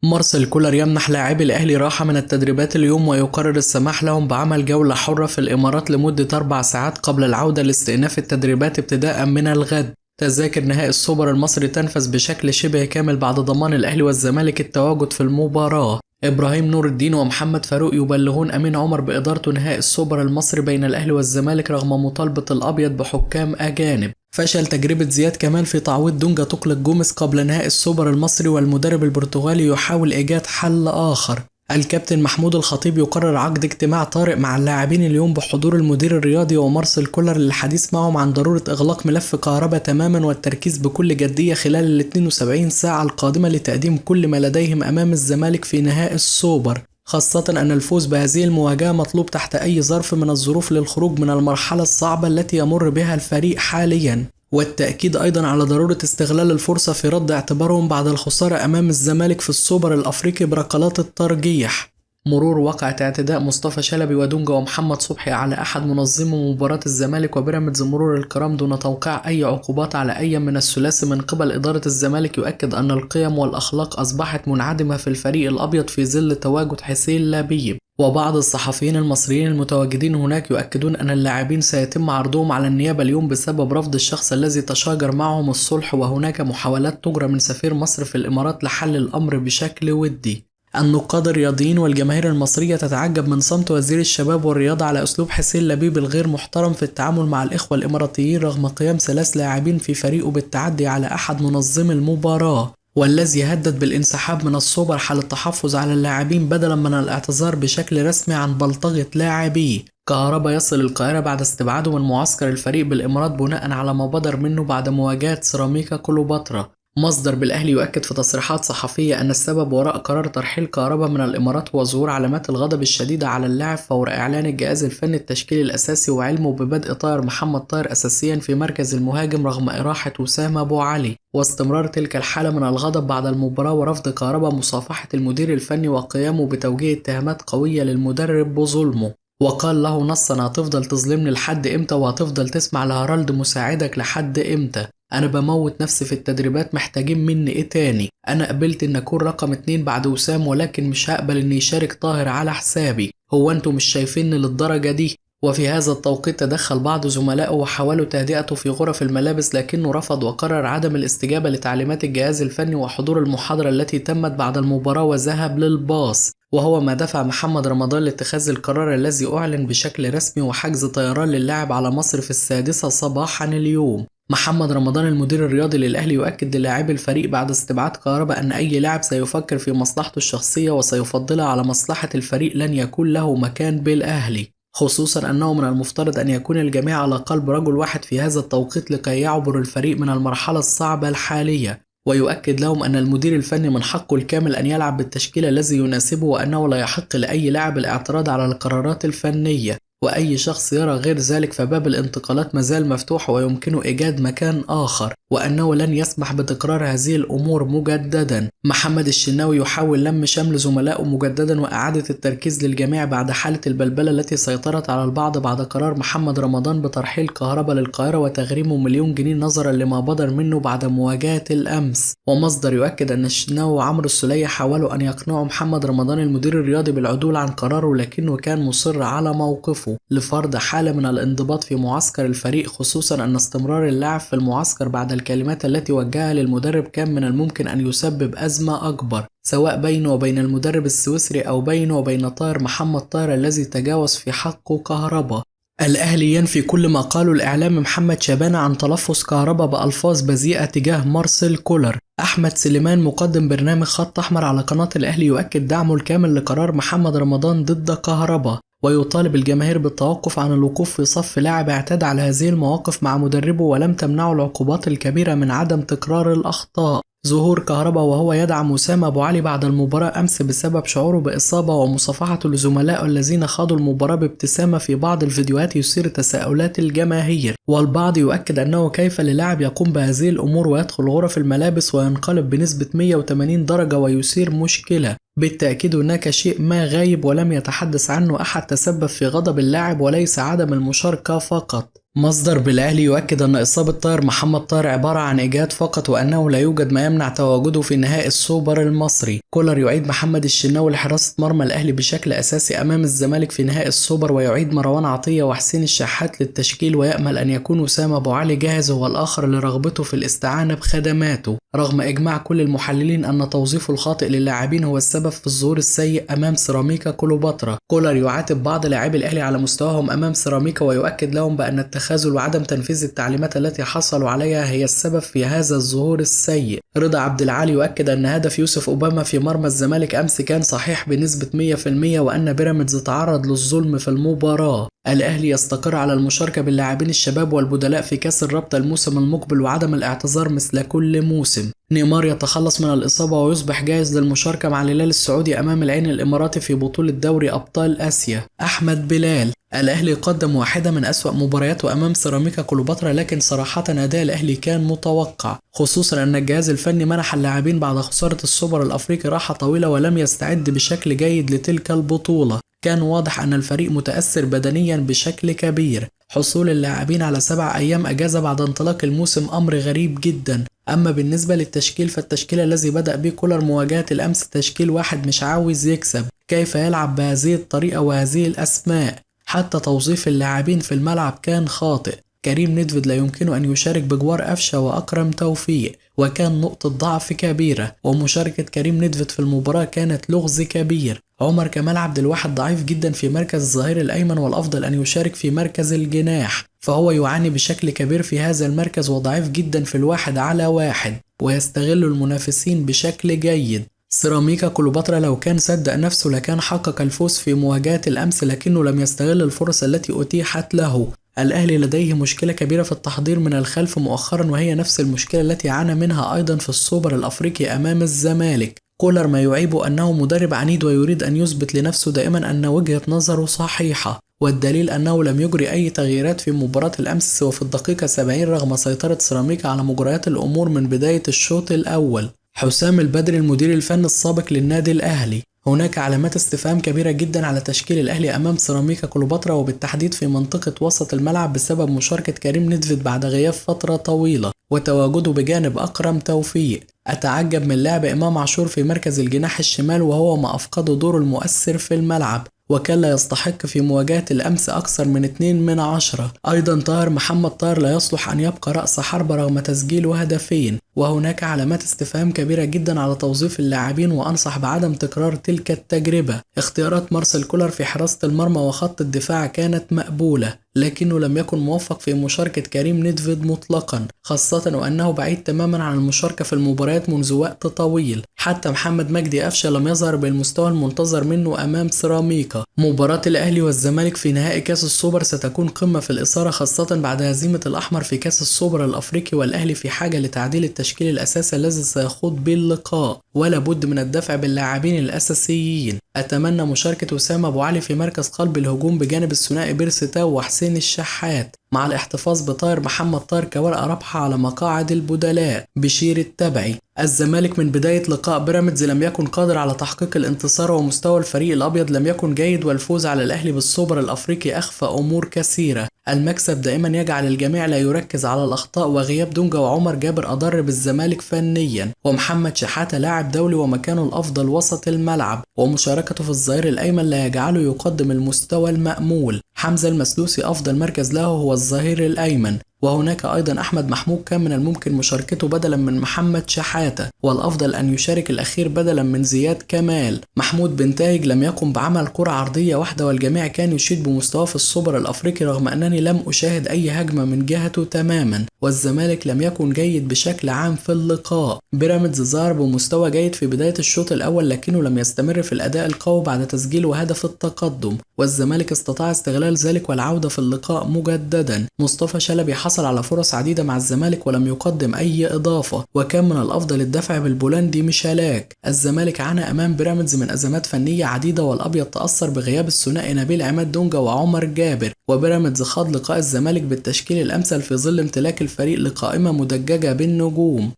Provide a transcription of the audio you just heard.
مارسيل كولر يمنح لاعبي الأهلي راحة من التدريبات اليوم ويقرر السماح لهم بعمل جولة حرة في الإمارات لمدة 4 ساعات قبل العودة لاستئناف التدريبات ابتداء من الغد. تذاكر نهائي السوبر المصري تنفذ بشكل شبه كامل بعد ضمان الأهلي والزمالك التواجد في المباراة. إبراهيم نور الدين ومحمد فاروق يبلغون أمين عمر بإدارة نهائي السوبر المصري بين الأهلي والزمالك رغم مطالبة الأبيض بحكام أجانب. فشل تجربة زياد كمال في تعويض دونجا تقلق جوميز قبل نهائي السوبر المصري والمدرب البرتغالي يحاول إيجاد حل آخر. الكابتن محمود الخطيب يقرر عقد اجتماع طارئ مع اللاعبين اليوم بحضور المدير الرياضي ومارسيل كولر للحديث معهم عن ضرورة إغلاق ملف كهربا تماما والتركيز بكل جدية خلال ال 72 ساعة القادمة لتقديم كل ما لديهم أمام الزمالك في نهائي السوبر، خاصة أن الفوز بهذه المواجهة مطلوب تحت أي ظرف من الظروف للخروج من المرحلة الصعبة التي يمر بها الفريق حاليا، والتأكيد أيضا على ضرورة استغلال الفرصة في رد اعتبارهم بعد الخسارة أمام الزمالك في السوبر الأفريقي بركلات الترجيح. مرور واقعة اعتداء مصطفى شلبي ودونجا ومحمد صبحي على أحد منظمي مباراة الزمالك وبيراميدز مرور الكرام دون توقيع أي عقوبات على أي من الثلاثي من قبل إدارة الزمالك يؤكد أن القيم والأخلاق أصبحت منعدمة في الفريق الأبيض في ظل تواجد حسين لبيب. وبعض الصحفيين المصريين المتواجدين هناك يؤكدون أن اللاعبين سيتم عرضهم على النيابة اليوم بسبب رفض الشخص الذي تشاجر معهم الصلح، وهناك محاولات تجرى من سفير مصر في الإمارات لحل الأمر بشكل ودي. النقاد الرياضيين والجماهير المصرية تتعجب من صمت وزير الشباب والرياضة على أسلوب حسين لبيب الغير محترم في التعامل مع الإخوة الإماراتيين رغم قيام 3 لاعبين في فريقه بالتعدي على أحد منظمي المباراة، والذي هدد بالانسحاب من السوبر حال التحفظ على اللاعبين بدلا من الاعتذار بشكل رسمي عن بلطجة لاعبيه. كهربا يصل القاهرة بعد استبعاده من معسكر الفريق بالإمارات بناء على ما بدر منه بعد مواجهة سيراميكا كليوباترا. مصدر بالأهلي يؤكد في تصريحات صحفية أن السبب وراء قرار ترحيل كهربا من الإمارات هو ظهور علامات الغضب الشديدة على اللاعب فور إعلان الجهاز الفني التشكيل الأساسي وعلمه ببدء طاهر محمد طاهر أساسيا في مركز المهاجم رغم إراحة وسام أبو علي، واستمرار تلك الحالة من الغضب بعد المباراة ورفض كهربا مصافحة المدير الفني وقيامه بتوجيه اتهامات قوية للمدرب بظلمه. وقال له نصا: هتفضل تظلمني لحد امتى وهتفضل تسمع لهارالد مساعدك لحد امتى؟ انا بموت نفسي في التدريبات، محتاجين مني ايه تاني؟ انا قبلت ان اكون رقم 2 بعد وسام ولكن مش هقبل ان يشارك طاهر على حسابي. هو انتوا مش شايفيني للدرجة دي؟ وفي هذا التوقيت تدخل بعض زملائه وحاولوا تهدئته في غرف الملابس لكنه رفض وقرر عدم الاستجابة لتعليمات الجهاز الفني وحضور المحاضرة التي تمت بعد المباراة وذهب للباص، وهو ما دفع محمد رمضان لاتخاذ القرار الذي أعلن بشكل رسمي وحجز طيران للاعب على مصر في 6 صباحا اليوم. محمد رمضان المدير الرياضي للأهلي يؤكد للاعبي الفريق بعد استبعاد كهربا أن أي لاعب سيفكر في مصلحته الشخصية وسيفضلها على مصلحة الفريق لن يكون له مكان بالأهلي، خصوصا أنه من المفترض أن يكون الجميع على قلب رجل واحد في هذا التوقيت لكي يعبر الفريق من المرحلة الصعبة الحالية. ويؤكد لهم أن المدير الفني من حقه الكامل أن يلعب بالتشكيل الذي يناسبه وأنه لا يحق لأي لاعب الاعتراض على القرارات الفنية، وأي شخص يرى غير ذلك فباب الانتقالات مازال مفتوح ويمكنه إيجاد مكان آخر، وأنه لن يسمح بتكرار هذه الأمور مجددا. محمد الشناوي يحاول لم شمل زملائه مجددا وإعادة التركيز للجميع بعد حالة البلبلة التي سيطرت على البعض بعد قرار محمد رمضان بترحيل كهربا للقاهرة وتغريمه 1,000,000 جنيه نظرا لما بدر منه بعد مواجهة الأمس. ومصدر يؤكد أن الشناوي وعمرو السولية حاولوا أن يقنعوا محمد رمضان المدير الرياضي بالعدول عن قراره لكنه كان مصر على موقفه لفرض حالة من الانضباط في معسكر الفريق، خصوصا أن استمرار اللاعب في المعسكر بعد الكلمات التي وجهها للمدرب كان من الممكن أن يسبب أزمة أكبر سواء بينه وبين المدرب السويسري أو بينه وبين طاهر محمد طاهر الذي تجاوز في حقه كهربا. الأهلي ينفي كل ما قاله الإعلام محمد شبانة عن تلفظ كهربا بألفاظ بذيئة تجاه مارسيل كولر. أحمد سليمان مقدم برنامج خط أحمر على قناة الأهلي يؤكد دعمه الكامل لقرار محمد رمضان ضد كهربا، ويطالب الجماهير بالتوقف عن الوقوف في صف لاعب اعتاد على هذه المواقف مع مدربه ولم تمنعه العقوبات الكبيرة من عدم تكرار الأخطاء. ظهور كهربا وهو يدعم وسام أبو علي بعد المباراة أمس بسبب شعوره بإصابة ومصافحته لزملائه الذين خاضوا المباراة بابتسامة في بعض الفيديوهات يثير تساؤلات الجماهير، والبعض يؤكد أنه كيف للاعب يقوم بهذه الأمور ويدخل غرف الملابس وينقلب بنسبة 180 درجة ويثير مشكلة. بالتأكيد هناك شيء ما غايب ولم يتحدث عنه أحد تسبب في غضب اللاعب وليس عدم المشاركة فقط. مصدر بالأهلي يؤكد أن إصابة طاهر محمد طاهر عبارة عن إجهاد فقط وأنه لا يوجد ما يمنع تواجده في نهائي السوبر المصري. كولر يعيد محمد الشناوي لحراسة مرمى الأهلي بشكل أساسي أمام الزمالك في نهائي السوبر، ويعيد مروان عطية وحسين الشحات للتشكيل، ويأمل أن يكون وسام أبو علي جاهز هو الآخر لرغبته في الاستعانة بخدماته، رغم إجماع كل المحللين أن توظيفه الخاطئ للاعبين هو السبب في الظهور السيء أمام سيراميكا كليوباترا. كولر يعاتب بعض لاعبي الأهلي على مستواهم أمام سيراميكا، ويؤكد لهم بأن التخاذل وعدم تنفيذ التعليمات التي حصلوا عليها هي السبب في هذا الظهور السيء. رضا عبد العالي يؤكد أن هدف يوسف أوباما في مرمى الزمالك أمس كان صحيح بنسبة 100%، وأن بيراميدز تعرض للظلم في المباراة. الأهلي يستقر على المشاركة باللاعبين الشباب والبدلاء في كأس الرابطة الموسم المقبل وعدم الاعتذار مثل كل موسم. نيمار يتخلص من الإصابة ويصبح جاهز للمشاركة مع الهلال السعودي أمام العين الإماراتي في بطولة دوري أبطال آسيا. أحمد بلال: الأهلي قدم واحدة من أسوأ مبارياته أمام سيراميكا كليوباترا، لكن صراحة أداء الأهلي كان متوقع، خصوصا أن الجهاز الفني منح اللاعبين بعد خسارة السوبر الأفريقي راحة طويلة ولم يستعد بشكل جيد لتلك البطولة. كان واضح أن الفريق متأثر بدنيا بشكل كبير. حصول اللاعبين على 7 أيام أجازة بعد انطلاق الموسم أمر غريب جدا. أما بالنسبة للتشكيل فالتشكيل الذي بدأ به كولر مواجهة الأمس تشكيل واحد مش عاوز يكسب. كيف يلعب بهذه الطريقة وهذه الأسماء؟ حتى توظيف اللاعبين في الملعب كان خاطئ. كريم نيدفيد لا يمكنه أن يشارك بجوار قفشة وأكرم توفيق، وكان نقطة ضعف كبيرة، ومشاركة كريم نيدفيد في المباراة كانت لغز كبير. عمر كمال عبد الواحد ضعيف جدا في مركز الظهير الأيمن، والأفضل أن يشارك في مركز الجناح، فهو يعاني بشكل كبير في هذا المركز وضعيف جدا في 1-على-1 ويستغل المنافسين بشكل جيد. سيراميكا كليوباترا لو كان صدق نفسه لكان حقق الفوز في مواجهة الأمس، لكنه لم يستغل الفرص التي أتيحت له. الأهلي لديه مشكلة كبيرة في التحضير من الخلف مؤخرا، وهي نفس المشكلة التي عانى منها أيضا في السوبر الأفريقي أمام الزمالك. كولر ما يعيبه أنه مدرب عنيد ويريد أن يثبت لنفسه دائما أن وجهة نظره صحيحة، والدليل أنه لم يجري أي تغييرات في مباراة الأمس وفي الدقيقة 70 رغم سيطرة سيراميكا على مجريات الأمور من بداية الشوط الأول. حسام البدري المدير الفني السابق للنادي الأهلي: هناك علامات استفهام كبيرة جدا على تشكيل الأهلي أمام سيراميكا كليوباترا، وبالتحديد في منطقة وسط الملعب بسبب مشاركة كريم نيدفيد بعد غياب فترة طويلة وتواجده بجانب أكرم توفيق. أتعجب من لاعب إمام عاشور في مركز الجناح الشمال وهو ما أفقده دوره المؤثر في الملعب، وكان لا يستحق في مواجهة الأمس أكثر من 2/10. أيضا طاهر محمد طاهر لا يصلح أن يبقى رأس حربة رغم تسجيله هدفين، وهناك علامات استفهام كبيرة جدا على توظيف اللاعبين، وأنصح بعدم تكرار تلك التجربة. اختيارات مارسيل كولر في حراسة المرمى وخط الدفاع كانت مقبولة، لكنه لم يكن موفق في مشاركة كريم نيدفيد مطلقا، خاصة وأنه بعيد تماما عن المشاركة في المباريات منذ وقت طويل. حتى محمد مجدي قفشة لم يظهر بالمستوى المنتظر منه أمام سيراميكا. مباراة الأهلي والزمالك في نهائي كأس السوبر ستكون قمة في الإثارة، خاصة بعد هزيمة الأحمر في كأس السوبر الأفريقي، والأهلي في حاجة لتعديل التشكيل الأساسي الذي سيخوض به اللقاء، ولا بد من الدفع باللاعبين الأساسيين. أتمنى مشاركة وسام أبو علي في مركز قلب الهجوم بجانب الثنائي بيرسي تاو وحسين الشحات، مع الاحتفاظ بطاهر محمد طاهر كورقة رابحة على مقاعد البدلاء. بشير التبعي: الزمالك من بداية لقاء بيراميدز لم يكن قادر على تحقيق الانتصار، ومستوى الفريق الأبيض لم يكن جيد، والفوز على الأهلي بالسوبر الأفريقي أخفى أمور كثيرة. المكسب دائما يجعل الجميع لا يركز على الأخطاء، وغياب دونجا وعمر جابر أضر بالزمالك فنيا، ومحمد شحاتة لاعب دولي ومكانه الأفضل وسط الملعب، ومشاركته في الظهير الأيمن لا يجعله يقدم المستوى المأمول. حمزة المسلوسي أفضل مركز له هو الظهير الأيمن، وهناك أيضا أحمد محمود كان من الممكن مشاركته بدلا من محمد شحاتة، والأفضل أن يشارك الأخير بدلا من زياد كمال. محمود بنتايج لم يقم بعمل كرة عرضية واحدة، والجميع كان يشيد بمستواه في السوبر الأفريقي رغم أنني لم أشاهد أي هجمة من جهته تماما، والزمالك لم يكن جيد بشكل عام في اللقاء. بيراميدز ظهر بمستوى جيد في بداية الشوط الأول، لكنه لم يستمر في الأداء القوي بعد تسجيل هدف التقدم، والزمالك استطاع استغلال ذلك والعودة في اللقاء مجددا. مصطفى شلبي حصل على فرص عديدة مع الزمالك ولم يقدم أي إضافة، وكان من الأفضل الدفع بالبولندي ميشالاك. الزمالك عانى أمام بيراميدز من أزمات فنية عديدة، والأبيض تأثر بغياب الثنائي نبيل عماد دونجا وعمر جابر، وبيراميدز خاض لقاء الزمالك بالتشكيل الأمثل في ظل امتلاك الفريق لقائمة مدججة بالنجوم.